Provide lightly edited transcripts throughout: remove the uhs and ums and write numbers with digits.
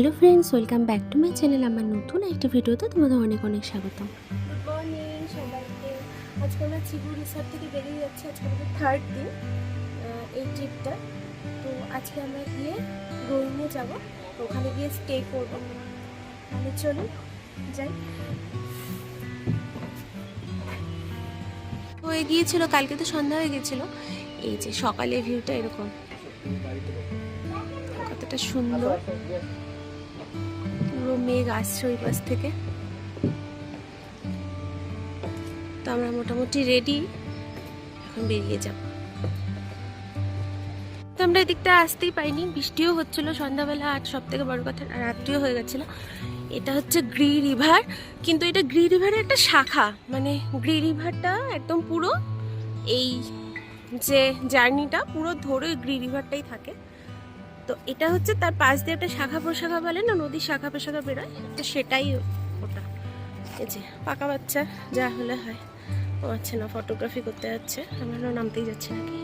Hello friends, welcome back to my channel. আমার নতুন একটি ভিডিওতে তোমাদের অনেক অনেক স্বাগতম। গুড মর্নিং সবাইকে। আজকে আমরা চিবু রিসর্ট থেকে বেরিয়ে যাচ্ছি। আজকে আমাদের থার্ড দিন এই ট্রিপটা। তো আজকে আমরা গিয়ে রোইংয়ে যাব, তো ওখানে গিয়ে স্টে করবো। তাহলে চলুন যাই। হয়ে গিয়েছিল, কালকে তো সন্ধ্যা হয়ে গেছিল। এই যে সকালের ভিউটা এরকম, কতটা সুন্দর। পুরো মেঘ আসছে ওই পাশ থেকে। তো আমরা মোটামুটি রেডি, এখন বেরিয়ে যাব। তো আমরা এদিকটা আসতেই পাইনি, বৃষ্টিও হচ্ছিল সন্ধ্যাবেলা, আর সব থেকে বড় কথা রাত্রিও হয়ে গেছিল। এটা হচ্ছে গ্রি রিভার, কিন্তু এটা গ্রি রিভারের একটা শাখা, মানে গ্রি রিভারটা একদম পুরো এই যে জার্নিটা পুরো ধরে গ্রি রিভারটাই থাকে। তো এটা হচ্ছে তার পাশ দিয়ে একটা শাখা প্রশাখা বলে না, নদীর শাখা প্রশাখা বেরোয়, তো সেটাই ওটা। এই যে পাকা বাচ্চা যা হলে হয়, ও আচ্ছা না, ফটোগ্রাফি করতে যাচ্ছে, আমরা নামতেই যাচ্ছি নাকি।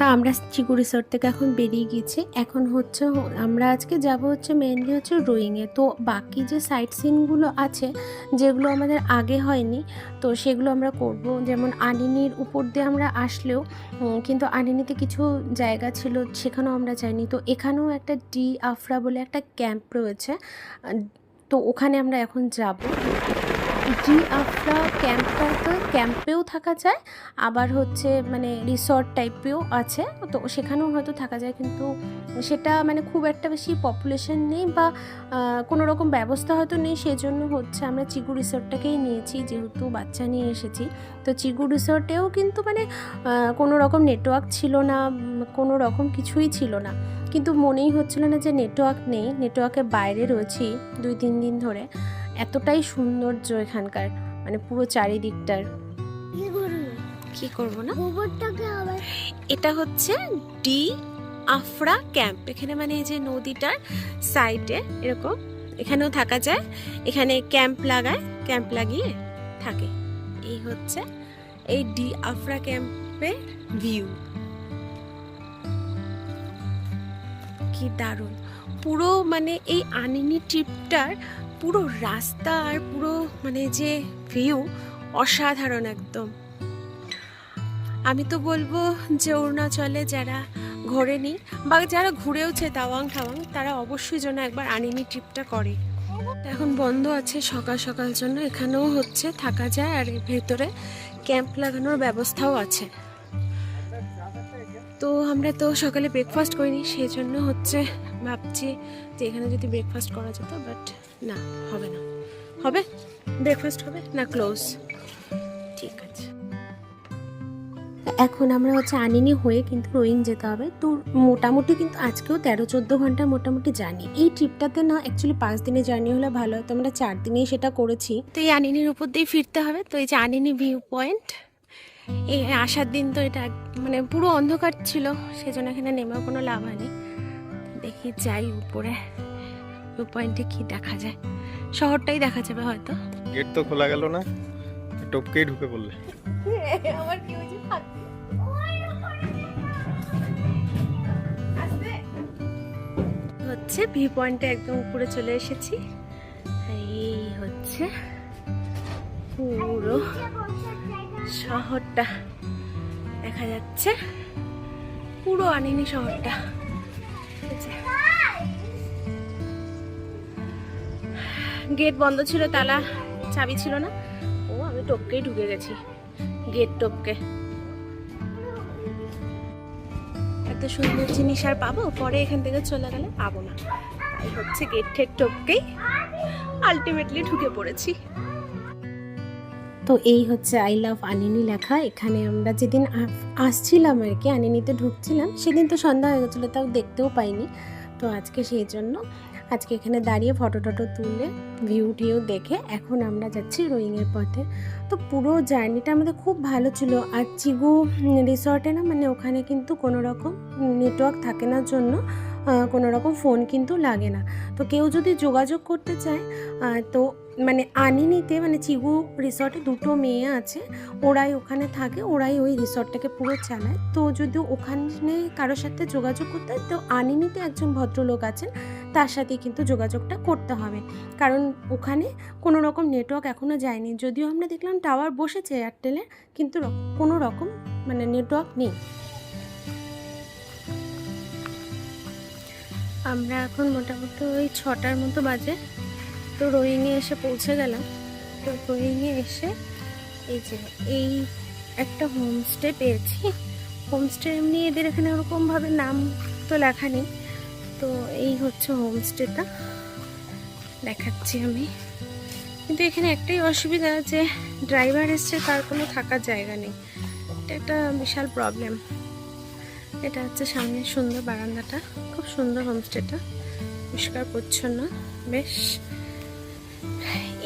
তা আমরা চিকু রিসর্ট থেকে এখন বেরিয়ে গিয়েছি। এখন হচ্ছে আমরা আজকে যাব হচ্ছে মেনলি হচ্ছে রোয়িংয়ে। তো বাকি যে সাইট সিনগুলো আছে যেগুলো আমাদের আগে হয়নি, তো সেগুলো আমরা করব। যেমন আনিনির উপর দিয়ে আমরা আসলেও কিন্তু আনিনিতে কিছু জায়গা ছিল সেখানেও আমরা যাইনি। তো এখানেও একটা ডি আফরা বলে একটা ক্যাম্প রয়েছে, তো ওখানে আমরা এখন যাব। ডি আফরা ক্যাম্পেও থাকা যায়, আবার হচ্ছে মানে রিসর্ট টাইপেও আছে, তো সেখানেও হয়তো থাকা যায়, কিন্তু সেটা মানে খুব একটা বেশি পপুলেশন নেই বা কোনো রকম ব্যবস্থা হয়তো নেই। সেজন্য হচ্ছে আমরা চিকু রিসর্টটাকেই নিয়েছি, যেহেতু বাচ্চা নিয়ে এসেছি। তো চিকু রিসর্টেও কিন্তু মানে কোনো রকম নেটওয়ার্ক ছিল না, কোনো রকম কিছুই ছিল না, কিন্তু মনেই হচ্ছিল না যে নেটওয়ার্ক নেই। নেটওয়ার্কের বাইরে রয়েছি 2-3 দিন ধরে। এতটাই সৌন্দর্য এখানকার, মানে পুরো চারিদিকটার। কি করবো না, এটা হচ্ছে ডি আফরা ক্যাম্প। এখানে মানে এই যে নদীটার সাইডে এরকম, এখানেও থাকা যায়। এখানে ক্যাম্প লাগিয়ে থাকে। এই হচ্ছে এই ডি আফরা ক্যাম্পের ভিউ। কি দারুণ পুরো, মানে এই আনিনি ট্রিপটার পুরো রাস্তা আর পুরো মানে যে ভিউ অসাধারণ একদম। আমি তো বলবো যে অরুণাচলে যারা ঘোরেনি বা যারা ঘুরেওছে তাওয়াং ঠাওয়াং, তারা অবশ্যই যেন একবার আনিনি ট্রিপটা করে। এখন বন্ধ আছে সকাল সকাল জন্য, এখানেও হচ্ছে থাকা যায়, আর এর ভেতরে ক্যাম্প লাগানোর ব্যবস্থাও আছে। তো আমরা তো সকালে ব্রেকফাস্ট করিনি, সেই জন্য হচ্ছে ভাবছি যে এখানে যদি ব্রেকফাস্ট করা যেত, বাট না, হবে না। হবে ব্রেকফাস্ট হবে না, ক্লোজ। ঠিক আছে, এখন আমরা হচ্ছে আনিনি হয়ে কিন্তু রোয়িং যেতে হবে। তো মোটামুটি কিন্তু আজকেও 13-14 ঘন্টা মোটামুটি জার্নি। এই ট্রিপটাতে না অ্যাকচুয়ালি 5 দিনের জার্নি হলে ভালো হয়, তো আমরা 4 দিনেই সেটা করেছি। তো এই আনিনির উপর দিয়েই ফিরতে হবে। তো এই যে আনিনি ভিউ পয়েন্ট, এই আসার দিন তো এটা মানে পুরো অন্ধকার ছিল, সেজন্য এখানে নেমেও কোনো লাভ হয়নি। দেখি যাই উপরে, ভিউ পয়েন্টে কি দেখা যায়, শহরটাই দেখা যাবে হয়তো। গেট তো খোলা গেল না, টপকেই ঢুকে পড়লে। আমার কি হয়েছে, হচ্ছে ভিউ পয়েন্টে একদম উপরে চলে এসেছি। এই হচ্ছে পুরো শহরটা দেখা যাচ্ছে, পুরো আনিনি শহরটা। গেট বন্ধ ছিল, তালা চাবি ছিল না। ও আমি টপকেই ঢুকে গেছি, গেট টপকে। এত সুন্দর জিনিস আর পাবো পরে এখান থেকে চলে গেলে? পাবো না, তাই হচ্ছে গেট ঠেট টপকেই আলটিমেটলি ঢুকে পড়েছি। তো এই হচ্ছে আই লাভ আনিনি লেখা। এখানে আমরা যেদিন আসছিলাম আর কি, আনিনিতে ঢুকছিলাম, সেদিন তো সন্ধ্যা হয়ে গেছিলো, তাও দেখতেও পাইনি। তো আজকে সেই জন্য আজকে এখানে দাঁড়িয়ে ফটো টটো তুলে ভিউ টিউ দেখে এখন আমরা যাচ্ছি রোয়িংয়ের পথে। তো পুরো জার্নিটা আমাদের খুব ভালো ছিল। আর চিগু রিসর্টে না মানে ওখানে কিন্তু কোনো রকম নেটওয়ার্ক থাকে না জন্য কোনো রকম ফোন কিন্তু লাগে না। তো কেউ যদি যোগাযোগ করতে চায় তো মানে আনিনিতে মানে চিগু রিসর্টে দুটো মেয়ে আছে, ওরাই ওখানে থাকে, ওরাই ওই রিসর্টটাকে পুরো চালায়। তো যদি ওখানে কারোর সাথে যোগাযোগ করতে হয় তো আনিনিতে একজন ভদ্রলোক আছেন, তার সাথে কিন্তু যোগাযোগটা করতে হবে, কারণ ওখানে কোনো রকম নেটওয়ার্ক এখনও যায়নি। যদিও আমরা দেখলাম টাওয়ার বসেছে এয়ারটেলে, কিন্তু কোনো রকম মানে নেটওয়ার্ক নেই। আমরা এখন মোটামুটি ওই 6টার মতো বাজে, তো রোয়িংয়ে এসে পৌঁছে গেলাম। তো রোয়িংয়ে এসে এই যে এই একটা হোমস্টে পেয়েছি। হোমস্টে এমনি এদের এখানে ওরকমভাবে নাম তো লেখা নেই, তো এই হচ্ছে হোমস্টেটা, দেখাচ্ছি আমি। কিন্তু এখানে একটাই অসুবিধা, যে ড্রাইভার এসছে তার কোনো থাকার জায়গা নেই, এটা একটা বিশাল প্রবলেম। এটা হচ্ছে সামনে সুন্দর বারান্দাটা, খুব সুন্দর হোমস্টেটা, পরিষ্কার পরিচ্ছন্ন বেশ।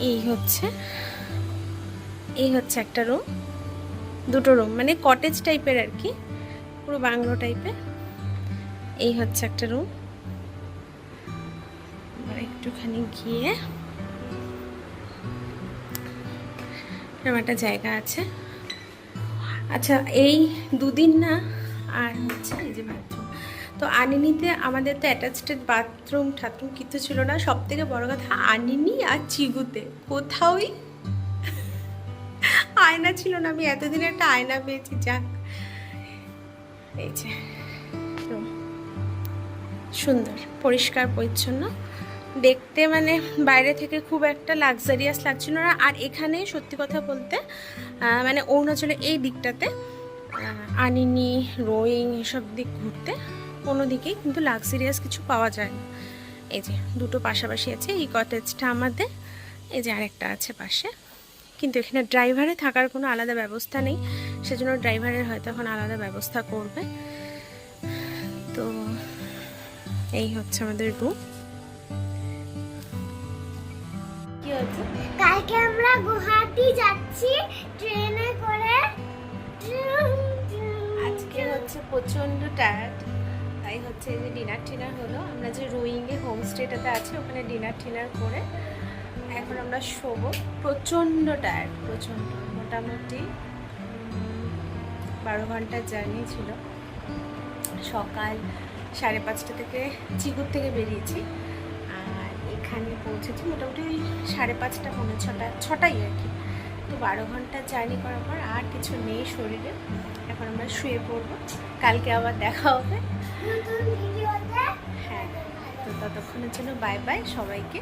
এই হচ্ছে একটা রুম, দুটো রুম মানে কটেজ টাইপের আর কি, পুরো বাংলো টাইপের। এই হচ্ছে একটা রুম, একটুখানি গিয়ে এরকম একটা জায়গা আছে। আচ্ছা, এই দুদিন না আর হচ্ছে এই যে বাথরুম, তো আনিনিতে আমাদের তো অ্যাটাচড বাথরুম ঠাথরুম কিছু ছিল না। সব থেকে বড় কথা, আনিনি আর চিগুতে কোথাওই আয়না ছিল না। আমি এতদিন একটা আয়না পেয়েছি, যাক। এই যে সুন্দর পরিষ্কার পরিচ্ছন্ন দেখতে, মানে বাইরে থেকে খুব একটা লাক্সারিয়াস লাগছিল না। আর এখানে সত্যি কথা বলতে মানে অরুণাচলে এই দিকটাতে আনিনি রোয়িং এসব দিক ঘুরতে কোনো দিকেই কিন্তু লাক্সারিয়াস কিছু পাওয়া যায় না। এই যে দুটো পাশাপাশি আছে, এই কটেজটা আমাদের, এই যে আরেকটা আছে পাশে। কিন্তু এখানে ড্রাইভারে থাকার কোনো আলাদা ব্যবস্থা নেই, সেজন্য ড্রাইভারের হয়তো এখন আলাদা ব্যবস্থা করবে। তো এই হচ্ছে আমাদের রুম। কি হচ্ছে, কালকে আমরা গুয়াহাটি যাচ্ছি ট্রেনে করে। আজকে হচ্ছে প্রচণ্ড টায়ার্ড, তাই হচ্ছে এই যে ডিনার টিনার হলো। আমরা যে রোয়িংয়ে হোমস্টেটাতে আছি ওখানে ডিনার টিনার করে এখন আমরা শোবো। প্রচণ্ড টায়ার্ড, প্রচণ্ড, মোটামুটি 12 ঘন্টার জার্নি ছিল। সকাল 5:30 থেকে চিগুর থেকে বেরিয়েছি, আর এখানে পৌঁছেছি মোটামুটি 5:30 পৌনে 6টাই আর কি। তো 12 ঘন্টার জার্নি করার পর আর কিছু নেই শরীরে, এখন আমরা শুয়ে পড়বো। কালকে আবার দেখা হবে। হ্যাঁ, তো ততক্ষণের জন্য বাই বাই সবাইকে,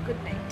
গুড নাইট।